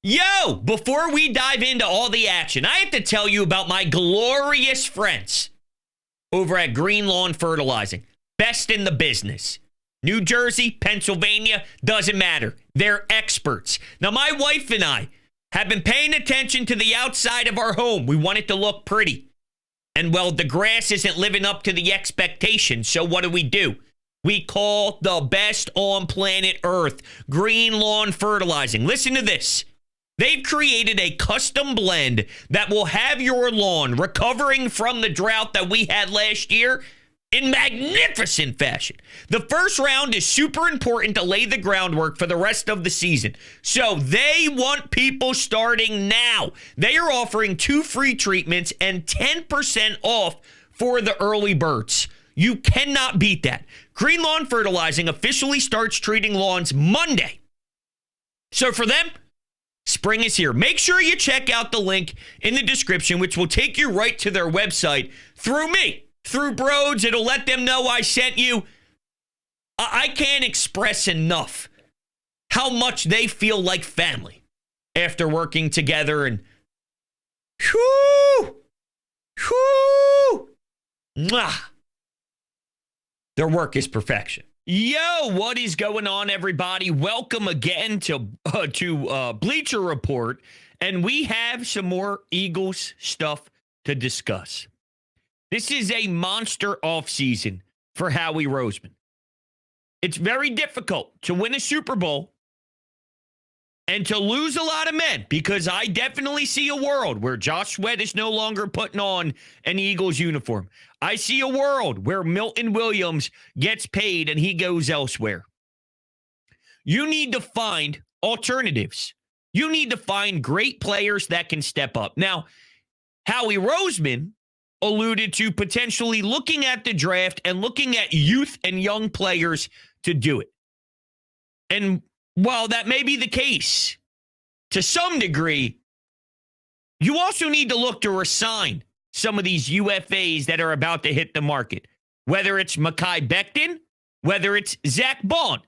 Yo, before we dive into all the action, I have to tell you about my glorious friends over at Green Lawn Fertilizing. Best in the business. New Jersey, Pennsylvania, doesn't matter. They're experts. Now, my wife and I have been paying attention to the outside of our home. We want it to look pretty. And, well, the grass isn't living up to the expectations, so what do? We call the best on planet Earth, Green Lawn Fertilizing. Listen to this. They've created a custom blend that will have your lawn recovering from the drought that we had last year in magnificent fashion. The first round is super important to lay the groundwork for the rest of the season. So they want people starting now. They are offering 2 free treatments and 10% off for the early birds. You cannot beat that. Green Lawn Fertilizing officially starts treating lawns Monday. So for them, spring is here. Make sure you check out the link in the description, which will take you right to their website through me, through Brodes. It'll let them know I sent you. I can't express enough how much they feel like family after working together. And mwah, their work is perfection. Yo, what is going on, everybody? Welcome again to Bleacher Report, and we have some more Eagles stuff to discuss. This is a monster offseason for Howie Roseman. It's very difficult to win a Super Bowl and to lose a lot of men, because I definitely see a world where Josh Sweat is no longer putting on an Eagles uniform. I see a world where Milton Williams gets paid and he goes elsewhere. You need to find alternatives. You need to find great players that can step up. Now, Howie Roseman alluded to potentially looking at the draft and looking at youth and young players to do it. And while that may be the case to some degree, you also need to look to resign some of these UFAs that are about to hit the market, whether it's Mekhi Becton, whether it's Zack Baun.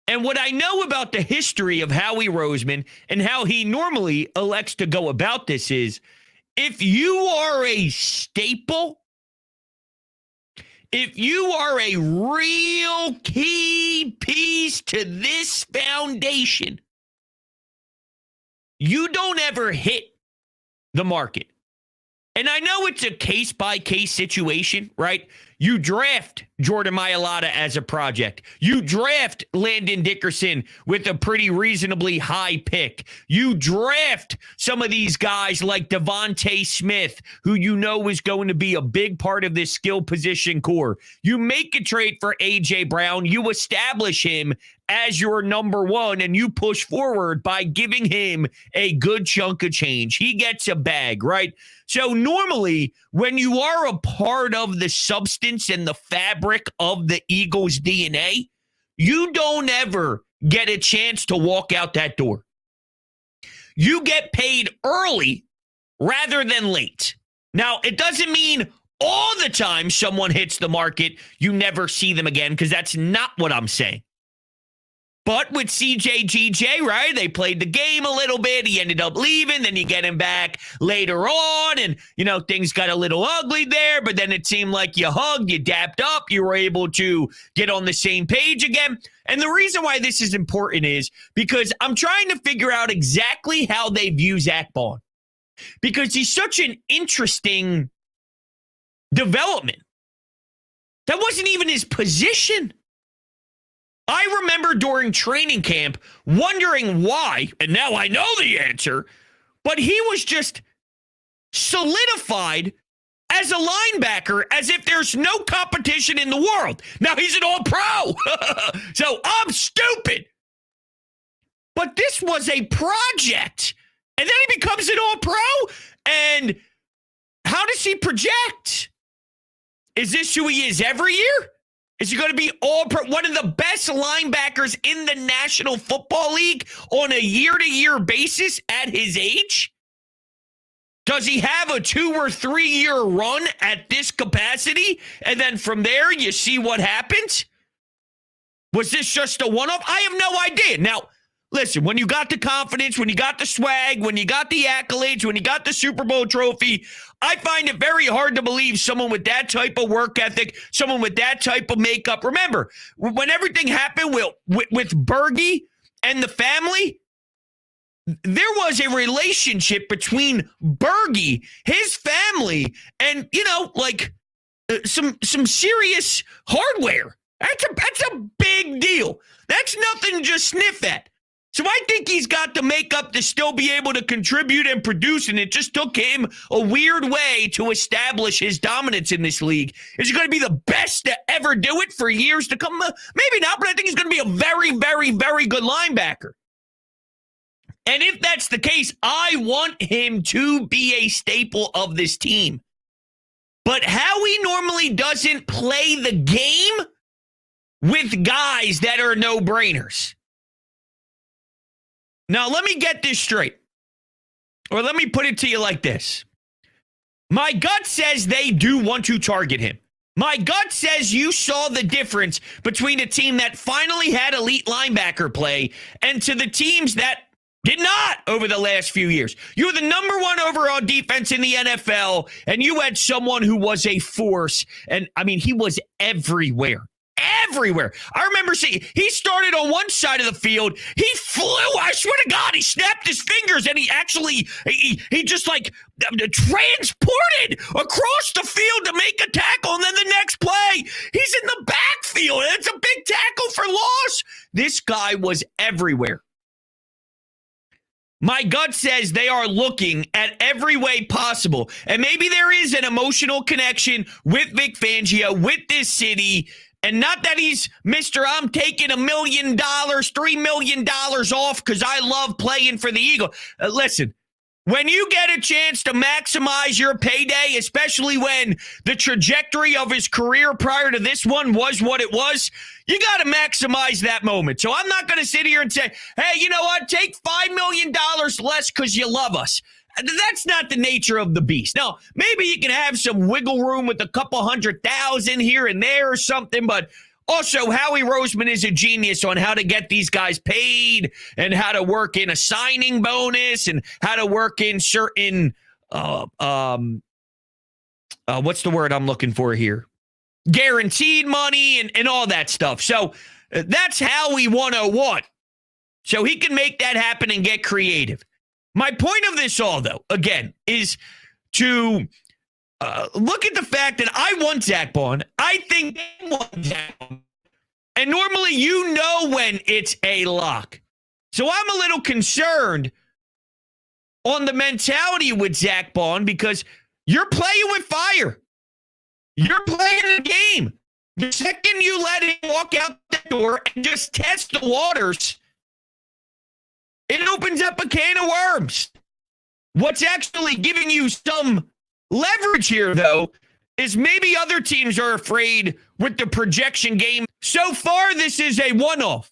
And what I know about the history of Howie Roseman and how he normally elects to go about this is, if you are a staple, if you are a real key piece to this foundation, you don't ever hit the market. And I know it's a case-by-case situation, right? You draft Jordan Mailata as a project. You draft Landon Dickerson with a pretty reasonably high pick. You draft some of these guys like Devontae Smith, who you know is going to be a big part of this skill position core. You make a trade for A.J. Brown. You establish him as your number one, and you push forward by giving him a good chunk of change. He gets a bag, right? So normally, when you are a part of the substance and the fabric of the Eagles' DNA, you don't ever get a chance to walk out that door. You get paid early rather than late. Now, it doesn't mean all the time someone hits the market, you never see them again, because that's not what I'm saying. But with CJGJ, right, they played the game a little bit. He ended up leaving. Then you get him back later on. And, things got a little ugly there. But then it seemed like you hugged, you dapped up. You were able to get on the same page again. And the reason why this is important is because I'm trying to figure out exactly how they view Zack Baun. Because he's such an interesting development. That wasn't even his position. I remember during training camp wondering why, and now I know the answer, but he was just solidified as a linebacker as if there's no competition in the world. Now he's an all-pro, so I'm stupid. But this was a project, and then he becomes an all-pro, and how does he project? Is this who he is every year? Is he going to be one of the best linebackers in the National Football League on a year-to-year basis at his age? Does he have a 2 or 3 year run at this capacity? And then from there, you see what happens? Was this just a one-off? I have no idea. Now, Listen, when you got the confidence, when you got the swag, when you got the accolades, when you got the Super Bowl trophy, I find it very hard to believe someone with that type of work ethic, someone with that type of makeup. Remember, when everything happened with Bergie and the family, there was a relationship between Bergie, his family, and, some serious hardware. That's a big deal. That's nothing to just sniff at. So I think he's got the makeup to still be able to contribute and produce, and it just took him a weird way to establish his dominance in this league. Is he going to be the best to ever do it for years to come? Maybe not, but I think he's going to be a very, very, very good linebacker. And if that's the case, I want him to be a staple of this team. But Howie normally doesn't play the game with guys that are no-brainers. Now, let me get this straight. Or let me put it to you like this. My gut says they do want to target him. My gut says you saw the difference between a team that finally had elite linebacker play and to the teams that did not over the last few years. You were the number one overall defense in the NFL, and you had someone who was a force. And, he was everywhere. Everywhere. I remember seeing, he started on one side of the field. He flew. I swear to God, he snapped his fingers and he actually, he just transported across the field to make a tackle. And then the next play, he's in the backfield. And it's a big tackle for loss. This guy was everywhere. My gut says they are looking at every way possible. And maybe there is an emotional connection with Vic Fangio, with this city. And not that he's Mr. I'm taking $1 million, $3 million off because I love playing for the Eagles. Listen, when you get a chance to maximize your payday, especially when the trajectory of his career prior to this one was what it was, you got to maximize that moment. So I'm not going to sit here and say, hey, you know what? Take $5 million less because you love us. That's not the nature of the beast. Now, maybe you can have some wiggle room with a couple 100,000 here and there or something, but also Howie Roseman is a genius on how to get these guys paid and how to work in a signing bonus and how to work in certain, what's the word I'm looking for here? Guaranteed money and all that stuff. So that's Howie 101. So he can make that happen and get creative. My point of this all, though, again, is to look at the fact that I want Zack Baun. I think they want Zack Baun. And normally you know when it's a lock. So I'm a little concerned on the mentality with Zack Baun because you're playing with fire. You're playing a game. The second you let him walk out the door and just test the waters, it opens up a can of worms. What's actually giving you some leverage here, though, is maybe other teams are afraid with the projection game. So far, this is a one-off.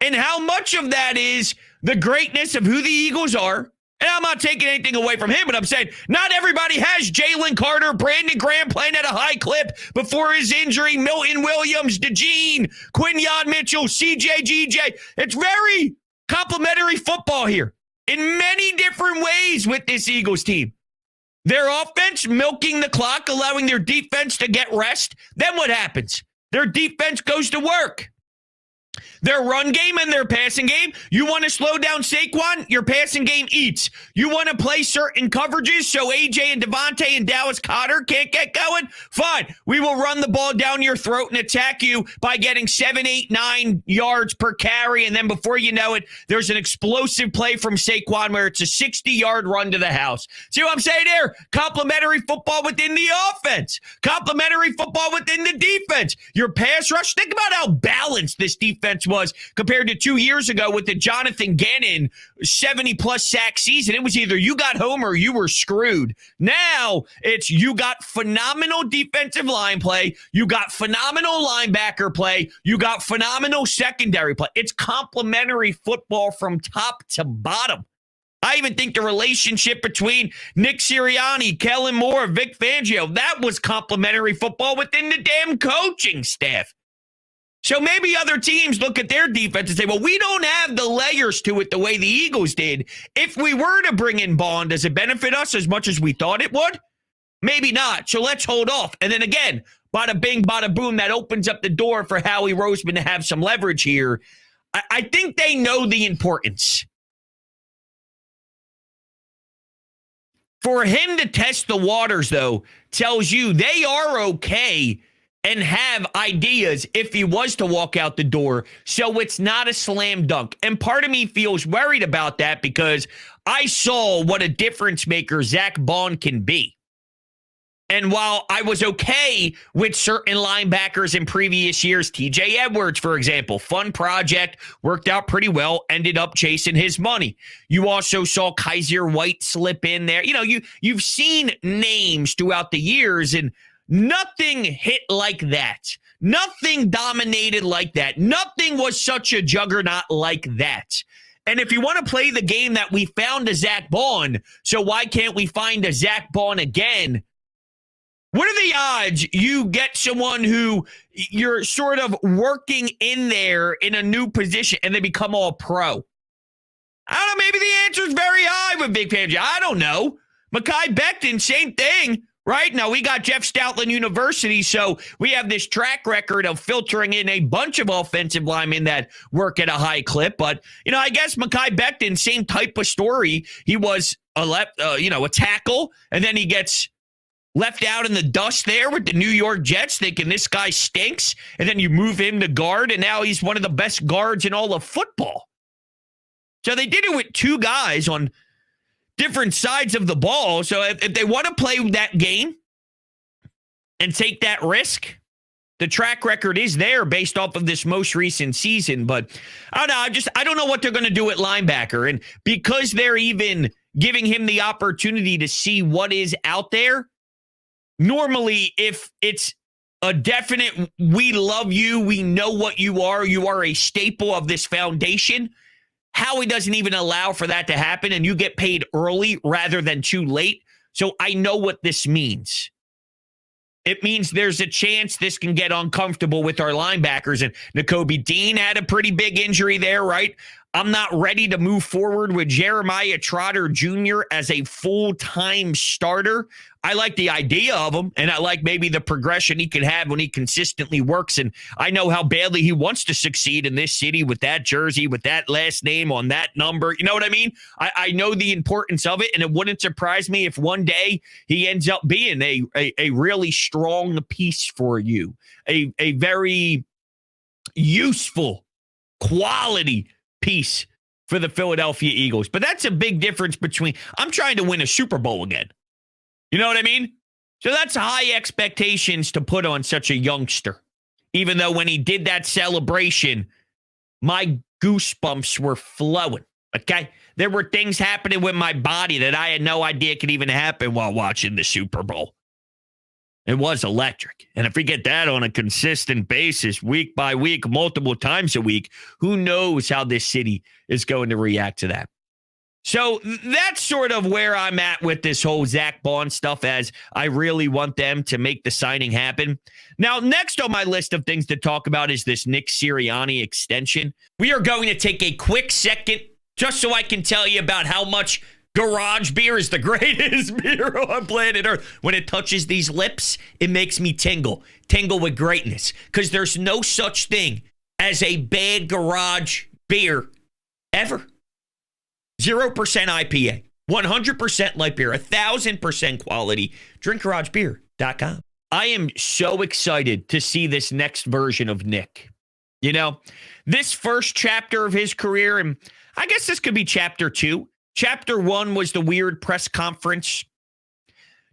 And how much of that is the greatness of who the Eagles are? And I'm not taking anything away from him, but I'm saying not everybody has Jalen Carter, Brandon Graham playing at a high clip before his injury, Milton Williams, DeGene, Quinyon Mitchell, CJ, GJ. It's very complimentary football here in many different ways with this Eagles team. Their offense milking the clock, allowing their defense to get rest. Then what happens? Their defense goes to work. Their run game and their passing game, you want to slow down Saquon, your passing game eats. You want to play certain coverages so AJ and Devontae and Dallas Cotter can't get going? Fine. We will run the ball down your throat and attack you by getting 7, 8, 9 yards per carry. And then before you know it, there's an explosive play from Saquon where it's a 60-yard run to the house. See what I'm saying there? Complementary football within the offense. Complementary football within the defense. Your pass rush, think about how balanced this defense was compared to 2 years ago with the Jonathan Gannon 70-plus sack season. It was either you got home or you were screwed. Now it's you got phenomenal defensive line play, you got phenomenal linebacker play, you got phenomenal secondary play. It's complimentary football from top to bottom. I even think the relationship between Nick Sirianni, Kellen Moore, Vic Fangio, that was complimentary football within the damn coaching staff. So maybe other teams look at their defense and say, well, we don't have the layers to it the way the Eagles did. If we were to bring in Baun, does it benefit us as much as we thought it would? Maybe not. So let's hold off. And then again, bada bing, bada boom, that opens up the door for Howie Roseman to have some leverage here. I think they know the importance. For him to test the waters, though, tells you they are okay and have ideas if he was to walk out the door. So it's not a slam dunk. And part of me feels worried about that because I saw what a difference maker Zack Baun can be. And while I was okay with certain linebackers in previous years, TJ Edwards, for example, fun project, worked out pretty well, ended up chasing his money. You also saw Kaiser White slip in there. You know, you've seen names throughout the years, and nothing hit like that. Nothing dominated like that. Nothing was such a juggernaut like that. And if you want to play the game that we found a Zack Baun, so why can't we find a Zack Baun again? What are the odds you get someone who you're sort of working in there in a new position and they become all pro? I don't know. Maybe the answer is very high with Big Fangio. I don't know. Mekhi Becton, same thing, right? Now, we got Jeff Stoutland University, so we have this track record of filtering in a bunch of offensive linemen that work at a high clip. But, you know, I guess Mekhi Becton, same type of story. He was a tackle, and then he gets left out in the dust there with the New York Jets, thinking this guy stinks, and then you move him to guard, and now he's one of the best guards in all of football. So they did it with two guys on different sides of the ball. So if they want to play that game and take that risk, the track record is there based off of this most recent season. But I don't know. I don't know what they're going to do at linebacker. And because they're even giving him the opportunity to see what is out there, normally, if it's a definite, we love you, we know what you are a staple of this foundation, Howie doesn't even allow for that to happen, and you get paid early rather than too late. So I know what this means. It means there's a chance this can get uncomfortable with our linebackers. And Nakobe Dean had a pretty big injury there, right? I'm not ready to move forward with Jeremiah Trotter Jr. as a full-time starter. I like the idea of him, and I like maybe the progression he could have when he consistently works. And I know how badly he wants to succeed in this city with that jersey, with that last name on that number. You know what I mean? I know the importance of it, and it wouldn't surprise me if one day he ends up being a really strong piece for you, a very useful, quality piece for the Philadelphia Eagles. But that's a big difference between, I'm trying to win a Super Bowl again. You know what I mean? So that's high expectations to put on such a youngster. Even though when he did that celebration, my goosebumps were flowing. Okay? There were things happening with my body that I had no idea could even happen while watching the Super Bowl. It was electric. And if we get that on a consistent basis, week by week, multiple times a week, who knows how this city is going to react to that. So that's sort of where I'm at with this whole Zack Baun stuff, as I really want them to make the signing happen. Now, next on my list of things to talk about is this Nick Sirianni extension. We are going to take a quick second just so I can tell you about how much garage beer is the greatest beer on planet Earth. When it touches these lips, it makes me tingle with greatness, because there's no such thing as a bad garage beer ever. 0% IPA, 100% light beer, 1,000% quality. DrinkGarageBeer.com. I am so excited to see this next version of Nick. You know, this first chapter of his career, and I guess this could be chapter 2. Chapter 1 was the weird press conference.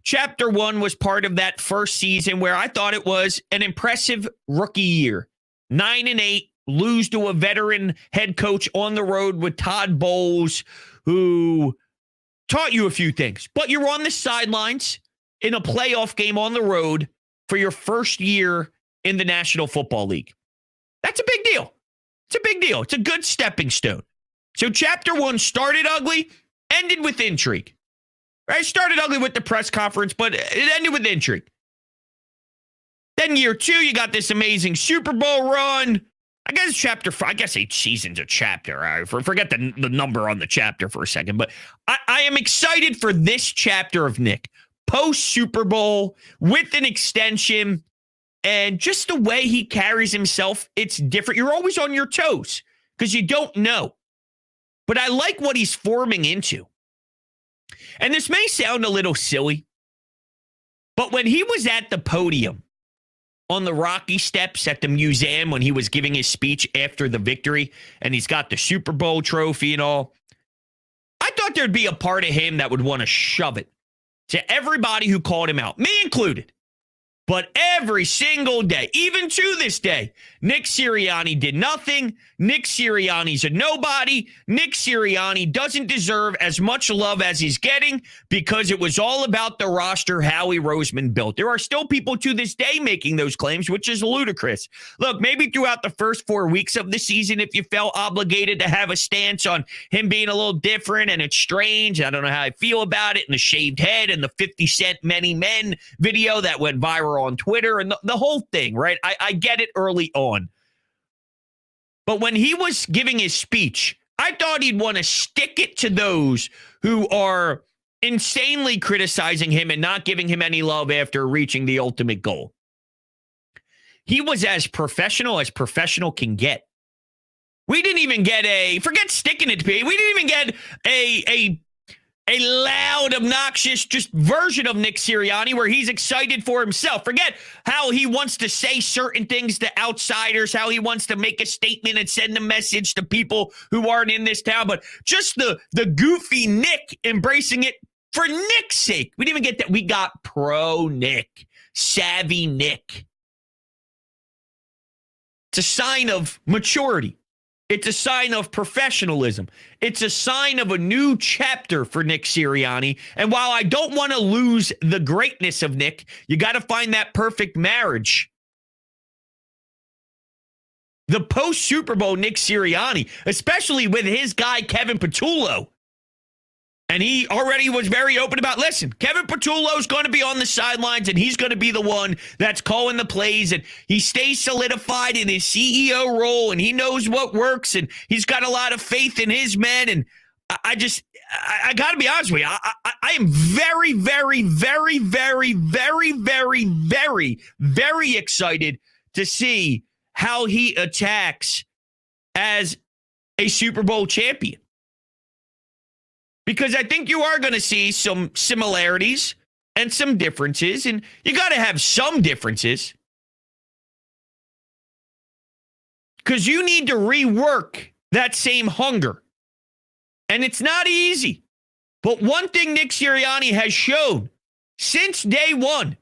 Chapter 1 was part of that first season where I thought it was an impressive rookie year. 9-8, lose to a veteran head coach on the road with Todd Bowles, who taught you a few things. But you're on the sidelines in a playoff game on the road for your first year in the National Football League. That's a big deal. It's a big deal. It's a good stepping stone. So chapter 1 started ugly, ended with intrigue. Right? Started ugly with the press conference, but it ended with intrigue. Then year 2, you got this amazing Super Bowl run. I guess chapter 4, I guess each season's a chapter. I forget the number on the chapter for a second, but I am excited for this chapter of Nick. Post Super Bowl with an extension and just the way he carries himself, it's different. You're always on your toes because you don't know. But I like what he's forming into. And this may sound a little silly, but when he was at the podium on the Rocky steps at the museum when he was giving his speech after the victory, and he's got the Super Bowl trophy and all, I thought there'd be a part of him that would want to shove it to everybody who called him out, me included. But every single day, even to this day, Nick Sirianni did nothing. Nick Sirianni's a nobody. Nick Sirianni doesn't deserve as much love as he's getting because it was all about the roster Howie Roseman built. There are still people to this day making those claims, which is ludicrous. Look, maybe throughout the first 4 weeks of the season, if you felt obligated to have a stance on him being a little different and it's strange, I don't know how I feel about it, and the shaved head and the 50 Cent Many Men video that went viral on Twitter and the whole thing, right? I get it early on. But when he was giving his speech, I thought he'd want to stick it to those who are insanely criticizing him and not giving him any love after reaching the ultimate goal. He was as professional can get. We didn't even get forget sticking it to me. We didn't even get a loud, obnoxious just version of Nick Sirianni where he's excited for himself. Forget how he wants to say certain things to outsiders, how he wants to make a statement and send a message to people who aren't in this town, but just the goofy Nick embracing it for Nick's sake. We didn't even get that. We got pro Nick, savvy Nick. It's a sign of maturity. It's a sign of professionalism. It's a sign of a new chapter for Nick Sirianni. And while I don't want to lose the greatness of Nick, you got to find that perfect marriage. The post-Super Bowl Nick Sirianni, especially with his guy Kevin Patullo. And he already was very open about, listen, Kevin Patullo's going to be on the sidelines and he's going to be the one that's calling the plays, and he stays solidified in his CEO role and he knows what works and he's got a lot of faith in his men. And I got to be honest with you. I am very, very, very, very, very, very, very, very excited to see how he attacks as a Super Bowl champion. Because I think you are going to see some similarities and some differences, and you got to have some differences. Because you need to rework that same hunger. And it's not easy. But one thing Nick Sirianni has shown since day one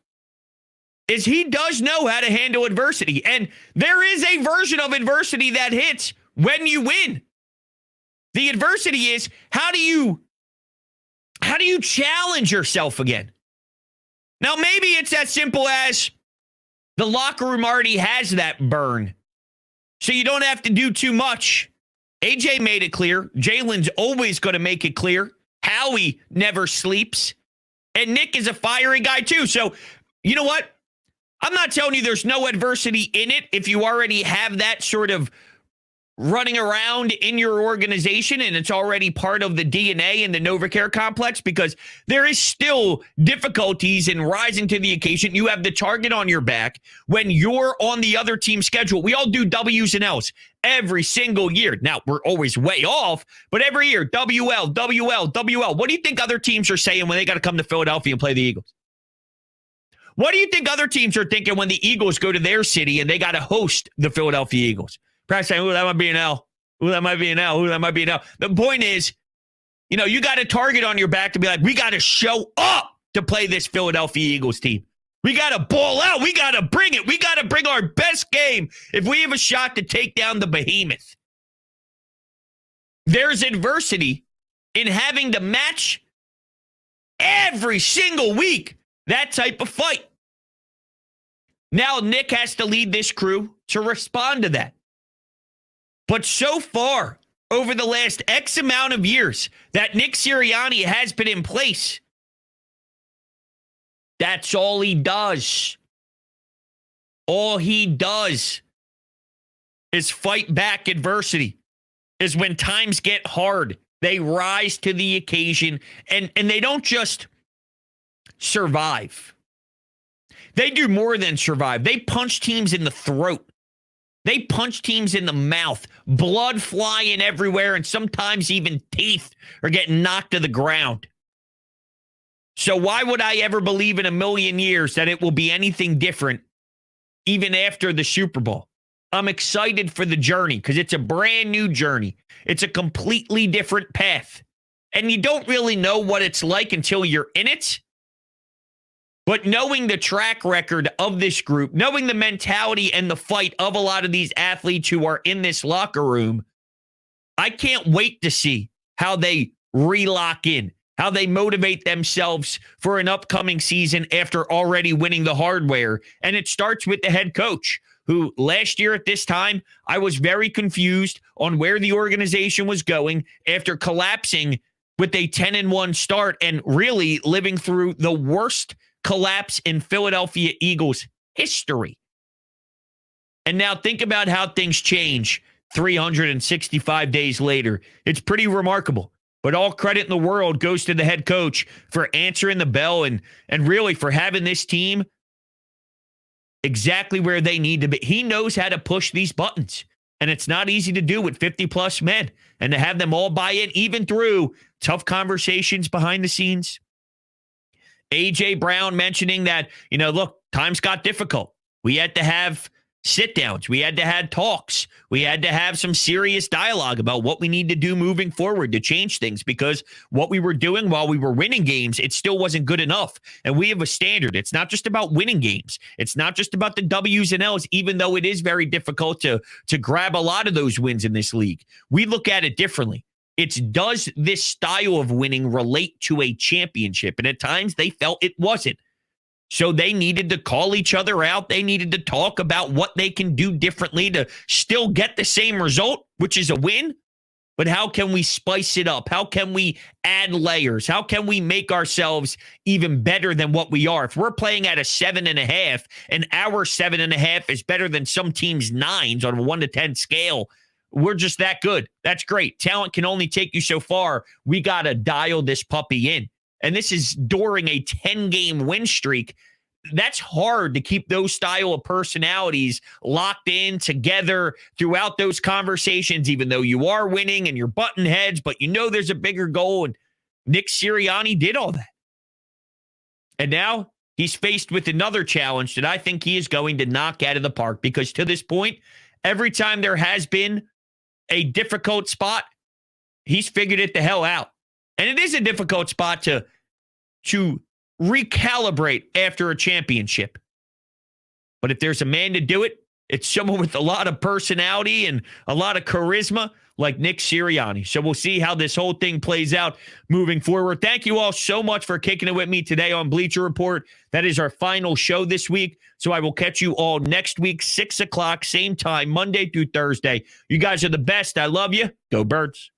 is he does know how to handle adversity. And there is a version of adversity that hits when you win. The adversity is, how do you challenge yourself again? Now, maybe it's as simple as the locker room already has that burn, so you don't have to do too much. AJ made it clear. Jalen's always going to make it clear. Howie never sleeps. And Nick is a fiery guy, too. So, you know what? I'm not telling you there's no adversity in it if you already have that sort of running around in your organization and it's already part of the DNA in the NovaCare complex, because there is still difficulties in rising to the occasion. You have the target on your back when you're on the other team's schedule. We all do W's and L's every single year. Now, we're always way off, but every year, WL, WL, WL. What do you think other teams are saying when they got to come to Philadelphia and play the Eagles? What do you think other teams are thinking when the Eagles go to their city and they got to host the Philadelphia Eagles? Perhaps saying, that might be an L. That might be an L. That might be an L. The point is, you got a target on your back to be like, we got to show up to play this Philadelphia Eagles team. We got to ball out. We got to bring it. We got to bring our best game if we have a shot to take down the behemoth. There's adversity in having to match every single week that type of fight. Now Nick has to lead this crew to respond to that. But so far, over the last X amount of years that Nick Sirianni has been in place, that's all he does. all he does is fight back adversity. Is when times get hard, they rise to the occasion, and they don't just survive. They do more than survive. They punch teams in the throat. They punch teams in the mouth, blood flying everywhere, and sometimes even teeth are getting knocked to the ground. So why would I ever believe in a million years that it will be anything different even after the Super Bowl? I'm excited for the journey because it's a brand new journey. It's a completely different path. And you don't really know what it's like until you're in it. But knowing the track record of this group, knowing the mentality and the fight of a lot of these athletes who are in this locker room, I can't wait to see how they relock in, how they motivate themselves for an upcoming season after already winning the hardware. And it starts with the head coach, who last year at this time, I was very confused on where the organization was going after collapsing with a 10-1 start and really living through the worst collapse in Philadelphia Eagles history. And now think about how things change 365 days later. It's pretty remarkable. But all credit in the world goes to the head coach for answering the bell and really for having this team exactly where they need to be. He knows how to push these buttons, and it's not easy to do with 50-plus men, and to have them all buy in, even through tough conversations behind the scenes. A.J. Brown mentioning that, look, times got difficult. We had to have sit-downs. We had to have talks. We had to have some serious dialogue about what we need to do moving forward to change things, because what we were doing while we were winning games, it still wasn't good enough. And we have a standard. It's not just about winning games. It's not just about the W's and L's, even though it is very difficult to grab a lot of those wins in this league. We look at it differently. It's, does this style of winning relate to a championship? And at times they felt it wasn't. So they needed to call each other out. They needed to talk about what they can do differently to still get the same result, which is a win. But how can we spice it up? How can we add layers? How can we make ourselves even better than what we are? If we're playing at a 7.5 and our 7.5 is better than some teams' 9s on a 1 to 10 scale, we're just that good. That's great. Talent can only take you so far. We got to dial this puppy in. And this is during a 10-game win streak. That's hard to keep those style of personalities locked in together throughout those conversations, even though you are winning and you're butting heads, but there's a bigger goal. And Nick Sirianni did all that. And now he's faced with another challenge that I think he is going to knock out of the park, because to this point, every time there has been a difficult spot, he's figured it the hell out. And it is a difficult spot to recalibrate after a championship. But if there's a man to do it, it's someone with a lot of personality and a lot of charisma like Nick Sirianni. So we'll see how this whole thing plays out moving forward. Thank you all so much for kicking it with me today on Bleacher Report. That is our final show this week. So I will catch you all next week, 6 o'clock, same time, Monday through Thursday. You guys are the best. I love you. Go Birds.